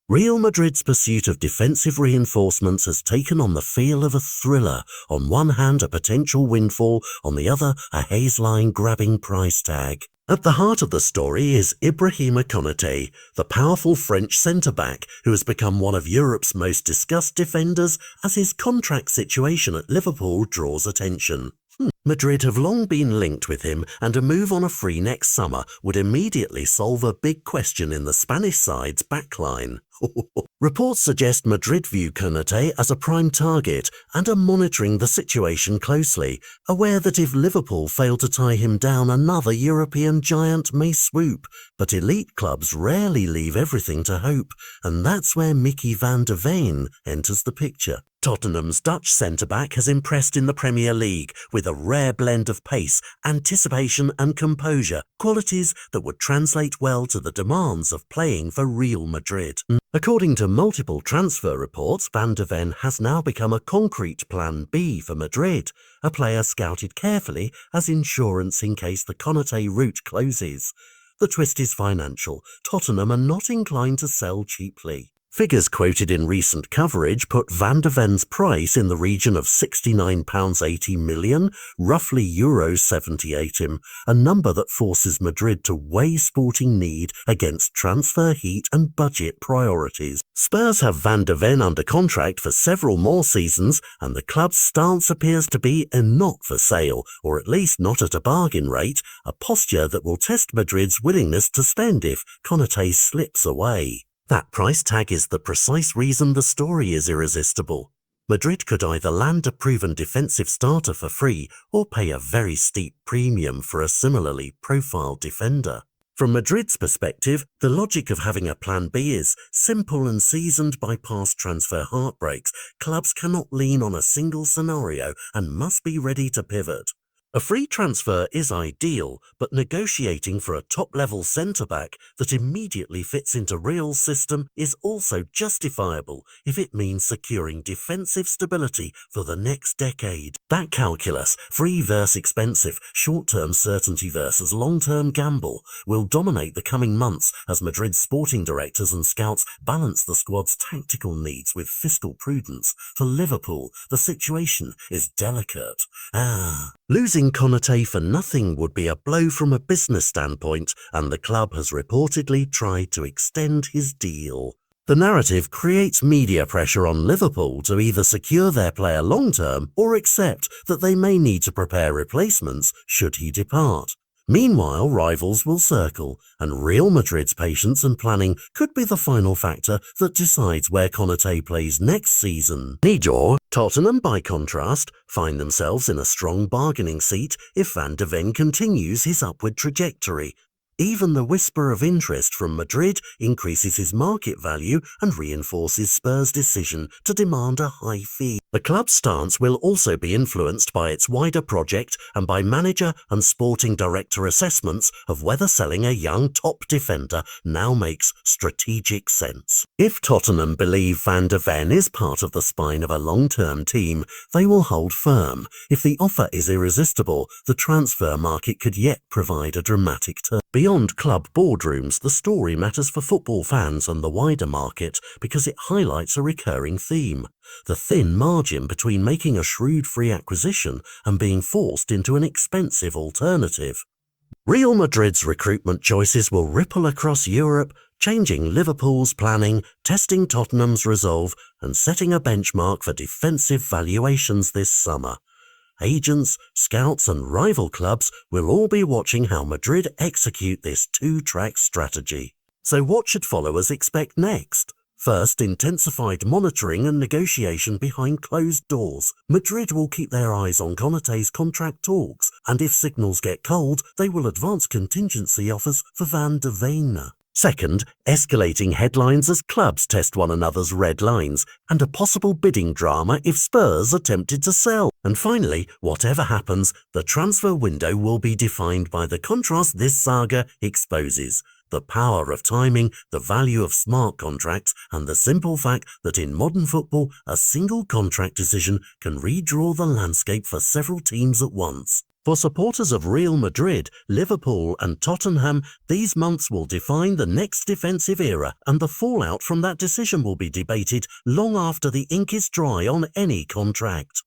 Real Madrid's pursuit of defensive reinforcements has taken on the feel of a thriller. On one hand, a potential windfall, on the other, a haze-line-grabbing price tag. At the heart of the story is Ibrahima Konaté, the powerful French centre-back who has become one of Europe's most discussed defenders as his contract situation at Liverpool draws attention. Madrid have long been linked with him, and a move on a free next summer would immediately solve a big question in the Spanish side's backline. Reports suggest Madrid view Konaté as a prime target and are monitoring the situation closely, aware that if Liverpool fail to tie him down, another European giant may swoop. But elite clubs rarely leave everything to hope, and that's where Mickey van de Ven enters the picture. Tottenham's Dutch centre-back has impressed in the Premier League with a rare blend of pace, anticipation and composure, qualities that would translate well to the demands of playing for Real Madrid. According to multiple transfer reports, Van de Ven has now become a concrete plan B for Madrid, a player scouted carefully as insurance in case the Konaté route closes. The twist is financial. Tottenham are not inclined to sell cheaply. Figures quoted in recent coverage put Van de Ven's price in the region of £69.80 million, roughly €78 million, a number that forces Madrid to weigh sporting need against transfer heat and budget priorities. Spurs have Van de Ven under contract for several more seasons, and the club's stance appears to be not for sale, or at least not at a bargain rate, a posture that will test Madrid's willingness to spend if Konaté slips away. That price tag is the precise reason the story is irresistible. Madrid could either land a proven defensive starter for free or pay a very steep premium for a similarly profiled defender. From Madrid's perspective, the logic of having a plan B is simple and seasoned by past transfer heartbreaks. Clubs cannot lean on a single scenario and must be ready to pivot. A free transfer is ideal, but negotiating for a top-level centre-back that immediately fits into Real's system is also justifiable if it means securing defensive stability for the next decade. That calculus, free versus expensive, short-term certainty versus long-term gamble, will dominate the coming months as Madrid's sporting directors and scouts balance the squad's tactical needs with fiscal prudence. For Liverpool, the situation is delicate. Losing Konaté for nothing would be a blow from a business standpoint, and the club has reportedly tried to extend his deal. The narrative creates media pressure on Liverpool to either secure their player long-term or accept that they may need to prepare replacements should he depart. Meanwhile, rivals will circle, and Real Madrid's patience and planning could be the final factor that decides where Konaté plays next season. Tottenham, by contrast, find themselves in a strong bargaining seat if Van de Ven continues his upward trajectory. Even the whisper of interest from Madrid increases his market value and reinforces Spurs' decision to demand a high fee. The club's stance will also be influenced by its wider project and by manager and sporting director assessments of whether selling a young top defender now makes strategic sense. If Tottenham believe Van de Ven is part of the spine of a long-term team, they will hold firm. If the offer is irresistible, the transfer market could yet provide a dramatic turn. Beyond club boardrooms, the story matters for football fans and the wider market because it highlights a recurring theme: the thin margin between making a shrewd free acquisition and being forced into an expensive alternative. Real Madrid's recruitment choices will ripple across Europe, changing Liverpool's planning, testing Tottenham's resolve, and setting a benchmark for defensive valuations this summer. Agents, scouts and rival clubs will all be watching how Madrid execute this two-track strategy. So what should followers expect next? First, intensified monitoring and negotiation behind closed doors. Madrid will keep their eyes on Konaté's contract talks, and if signals get cold, they will advance contingency offers for Van de Ven. Second, escalating headlines as clubs test one another's red lines, and a possible bidding drama if Spurs are tempted to sell. And finally, whatever happens, the transfer window will be defined by the contrast this saga exposes: the power of timing, the value of smart contracts, and the simple fact that in modern football, a single contract decision can redraw the landscape for several teams at once. For supporters of Real Madrid, Liverpool and Tottenham, these months will define the next defensive era, and the fallout from that decision will be debated long after the ink is dry on any contract.